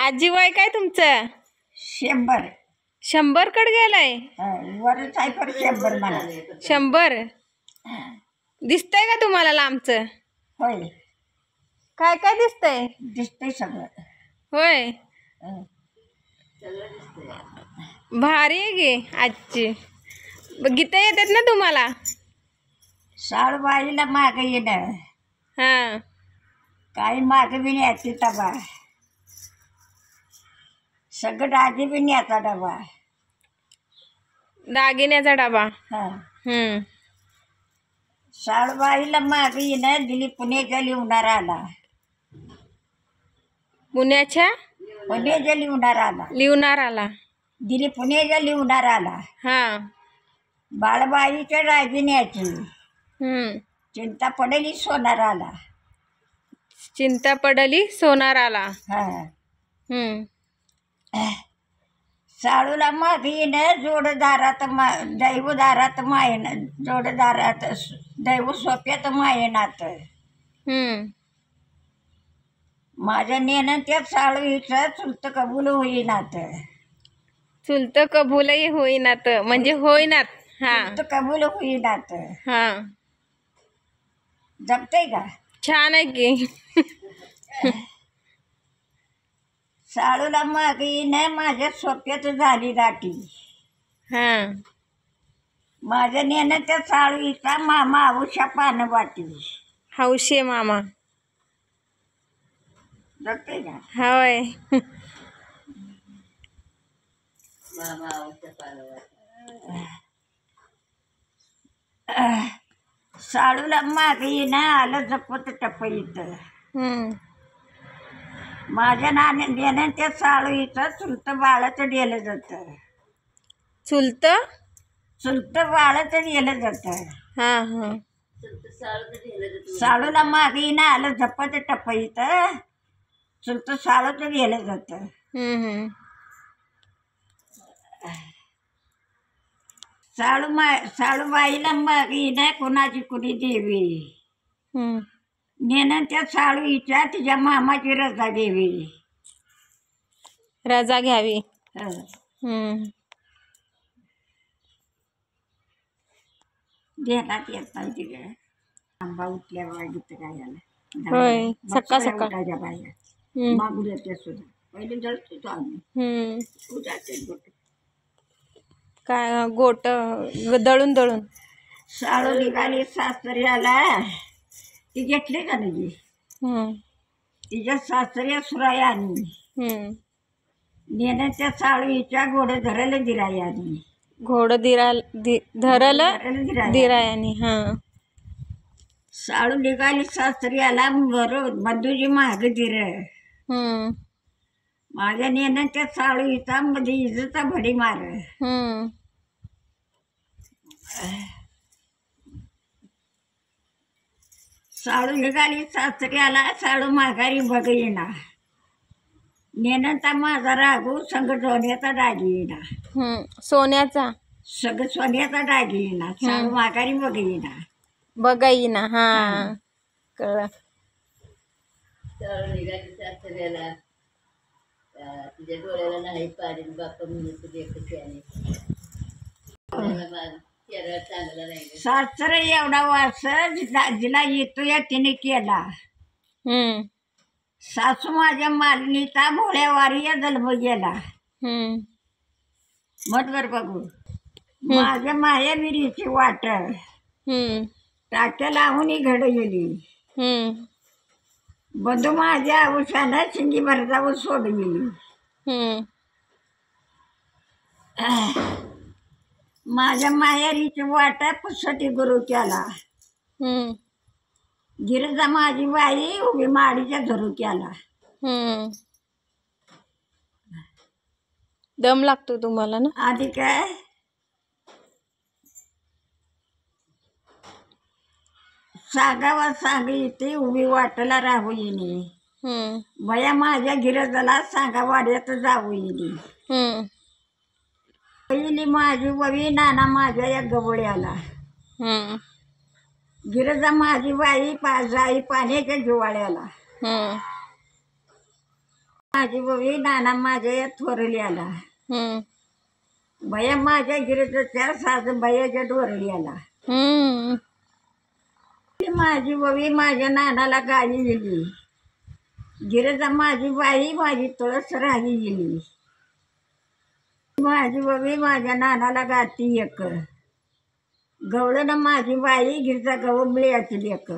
आजी वय काय तुमचं? 100. 100 कड गेलाय. वरच आहे पर 100 मला. 100 दिसतंय का तुम्हाला लांबचं? होय, काय काय दिसतंय? दिसतंय सगळं. होय, भारी आहे की आजची. गीता येतात ना तुम्हाला? साळूबाईला माग येणं, हा, काही माग बी न्यायची डबा, सगळं दागी बी न्यायचा डबा. दागिन्याचा डबा. हा, साळूबाईला माग येणं, दिली पुण्याच्या लिहणार आला. पुण्याच्या पुण्याच्या लिहणार आला. लिहणार आला. दिली पुण्याच्या लिहणार आला. हा, बाळबाईच्या दागिन्याची हम्म, चिंता पडेली सोनार आला. चिंता पडली सोनार आला. हा, हम्म, साळूला माग येणं, जोडदारात दैवदारात मायन, जोडदारात दैव सोप्यात मायनात. हम्म, माझ्या नेणं त्या साळूचं चुलत कबूल होईनात. चुलत कबूलही होईनात म्हणजे होईनात. हा, चुलत कबूल होईनात. हा, जमतंय का? छान आहे की. साळूला माग येणं, माझ्या सोप्यात झाली दाटी. हा, माझ्या नेणं त्या साळूचा मामा आऊशा पानं वाटी. हौशी आहे मामा. जमतंय का? होय. साळूला माग येणं, आलं जपत टपईत. हम्म, माझ्या नेणं त्या साळूचं चुलत बाळाचं डेलं जातं. चुलत. चुलत बाळाचं डेलं जातं. हा, हा, साळूला माग येणं, आलं झपत टपईत. चुलत साळूचं डेलं जातं. हम्म, साळूबाईला माग येणं, कोणाची कुणी देवी. हम्म, नेणं त्या साळूच्या तिच्या मामाची रजा घ्यावी. रजा घ्यावी. हं. हम्म, ध्यानात येत नाही तिकडे. आंबा उठल्या गीत गायला. होय, सकाळ सकाळ. उठायच्या बाया हम्म, मागुल्याच्या सुद्धा पहिले जळत होतो आम्ही. हम्म, उठायचे गोट. काय गोट दळून दळून. साळू निघाली सासऱ्याला, ती घेतली का नाही? हम्म, तिच्या सासऱ्या सुरायानी हम्म, नेणं त्या साळूच्या घोड धरायला दिरायानी. घोड धरल दिरायानी. हा, साळू निघाली सासऱ्याला, बंधूजी माग दिर. हम्म, माझ्या नेणं त्या साळूचा मध्ये इजचा भडी मार. हम्म, साळू निघाली सासऱ्याला, साळू माघारी बघ येणा. नेणंता माझा राघू संग सोन्याचा डागी येणा. सोन्याचा. सगळं सोन्याचा डागी येणा. साळू माघारी बघ येणा. बघा येईना. हा, कळलं. साळू निघाली सासऱ्याला, तिच्या डोळ्याला नाही पाडील बापा म्हणून तुझे कशाने चांगला नाही. सासरा एवढा वास जिला येतो या तिने केला. हम्म, सासू माझ्या मालनीचा भोळ्यावारी या जन्म गेला. हम्म, मतवर बघू माझ्या मायाविरीची वाट, हम्म, टाक्या लावून घड गेली. हम्म, बंधू माझ्या आयुष्यानं शिंगी भरजावून सोडून गेली. हम्म, माझ्या मायारीची वाट पुसटी गुरु केला. हम्म, गिरजा माझी बाई उभी माडीच्या धरू केला. हम्म. दम लागतो तुम्हाला ना? आधी काय सागावा सांग इथे उभी वाटला राहू येणे. हम्म, बया माझ्या गिरजाला सांगा वाड्यात जाऊ येणे. हम्म, पहिली माझी बवी नाना माझ्या या गवळ्याला. हम्म, गिरजा माझी बाई जाई पाण्याच्या जिवाळ्याला. हम्म, माझी बवी नाना माझ्या थोरली आला हम्म. बया माझ्या गिरीचं त्या साज बयाच्या डोरली आला हम्म. माझी बवी माझ्या नानाला गाली गेली गिरजा माझी बाई माझी तुळस राही गेली माझी बवी माझ्या नानाला गाती एक गवळण माझी बाई गिरजा गवंबळी याची लेक